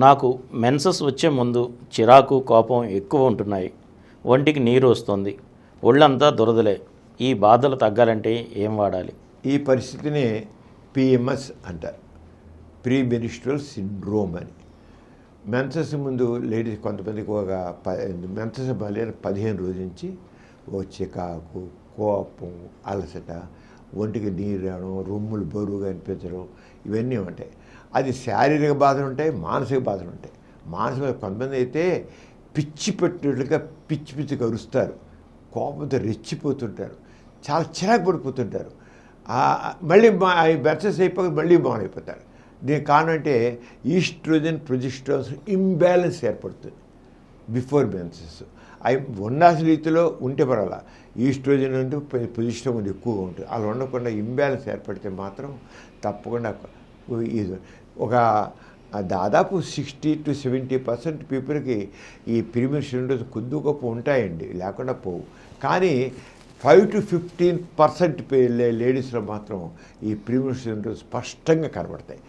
నాకు మెన్సెస్ వచ్చే ముందు చిరాకు కోపం ఎక్కువ ఉంటున్నాయి. ఒంటికి నీరు వస్తుంది. ఒళ్ళంతా దురదలే. ఈ బాధలు తగ్గాలంటే ఏం వాడాలి? ఈ పరిస్థితిని పిఎంఎస్ అంటారు, ప్రీ మెన్స్ట్రువల్ సిండ్రోమ్ అని. మెన్సెస్ ముందు లేడీస్ కొంతమందికి ఒక మెన్సెస్ మొదలైన 15 రోజుల నుంచి ఓ చికాకు, కోపం, అలసట, ఒంటికి నీరు రావడం, రొమ్ములు బరువుగా అనిపించడం, ఇవన్నీ ఉంటాయి. అది శారీరక బాధలు ఉంటాయి, మానసిక బాధలు ఉంటాయి. మానసిక కొంతమంది అయితే పిచ్చి పెట్టినట్లుగా పిచ్చి పిచ్చి కరుస్తారు, కోపంతో రెచ్చిపోతుంటారు, చాలా చిరాకు పడిపోతుంటారు. మళ్ళీ మెన్సెస్ అయిపోయి మళ్ళీ బాగునైపోతారు. దీనికి కారణం అంటే ఈస్ట్రోజన్ ప్రొజెస్టరాన్ ఇంబ్యాలెన్స్ ఏర్పడుతుంది బిఫోర్ మెన్సెస్. అవి ఉండాల్సిన రీతిలో ఉంటే పర్వాలా, ఈస్ట్రోజన్ అంటే ప్రొజెస్టరాన్ ఎక్కువగా ఉంటుంది. అలా ఉండకుండా ఇంబ్యాలెన్స్ ఏర్పడితే మాత్రం తప్పకుండా ఒక దాదాపు 60 to 70% పీపుల్కి ఈ ప్రీమెన్స్ట్రువల్ కొద్ది గొప్ప ఉంటాయండి, లేకుండా పోవు. కానీ 5 to 15% లేడీస్లో మాత్రం ఈ ప్రీమెన్స్ట్రువల్ స్పష్టంగా కనబడతాయి.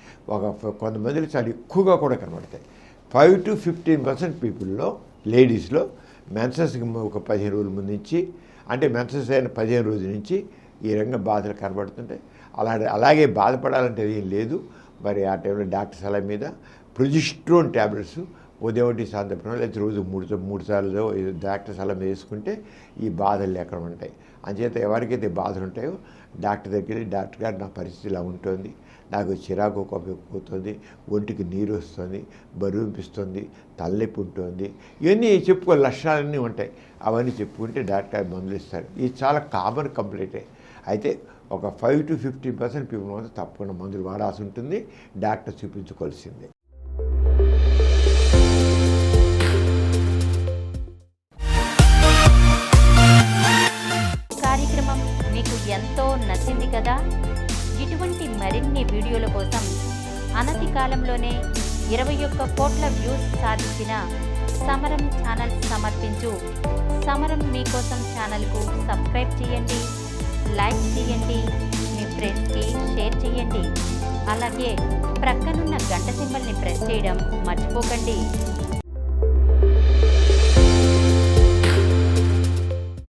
కొంతమందిలో చాలా ఎక్కువగా కూడా కనబడతాయి. 5 to 15% పీపుల్లో లేడీస్లో మెన్సెస్కి ఒక 15 రోజుల ముందు నుంచి, అంటే మెన్సెస్ అయిన 15 రోజుల నుంచి ఈ రకంగా బాధలు కనబడుతుంటాయి. అలాగే బాధపడాలంటే ఏం లేదు. మరి ఆ టైంలో డాక్టర్ సలహా మీద ప్రొజెస్టరాన్ ట్యాబ్లెట్స్ ఉదయం ఒకటి సాయంత్రం లేకపోతే రోజు మూడు సార్లు డాక్టర్ సలహా వేసుకుంటే ఈ బాధలు లేకుండా ఉంటాయి. అంచేత ఎవరికైతే బాధలు ఉంటాయో డాక్టర్ దగ్గరికి, డాక్టర్ గారు నా పరిస్థితి ఇలా ఉంటుంది, నాకు చిరాకు కోపం ఎక్కువవుతుంది, ఒంటికి నీరు వస్తుంది, బరువు అనిపిస్తుంది, తలనొప్పి ఉంటుంది, ఇవన్నీ చెప్పుకో లక్షణాలన్నీ ఉంటాయి. అవన్నీ చెప్పుకుంటే డాక్టర్ మందులు ఇస్తారు. ఇది చాలా కామన్ కంప్లైంటే. అయితే ఒక 5 to 15% పీపుల్ మాత్రం తప్పకుండా మందులు వాడాల్సి ఉంటుంది, డాక్టర్ చూపించుకోవాల్సిందే. కార్యక్రమం మీకు ఎంతో నచ్చింది కదా. ఇటువంటి మరిన్ని వీడియోల కోసం అనతి కాలంలోనే 21 కోట్ల వ్యూస్ సాధించిన సమరం ఛానల్ సమర్పించు సమరం మీకోసం ఛానల్కు సబ్స్క్రైబ్ చేయండి, లైక్ చేయండి, మీ ఫ్రెండ్స్కి షేర్ చేయండి. అలాగే ప్రక్కనున్న గంట సింబల్ని ప్రెస్ చేయడం మర్చిపోకండి.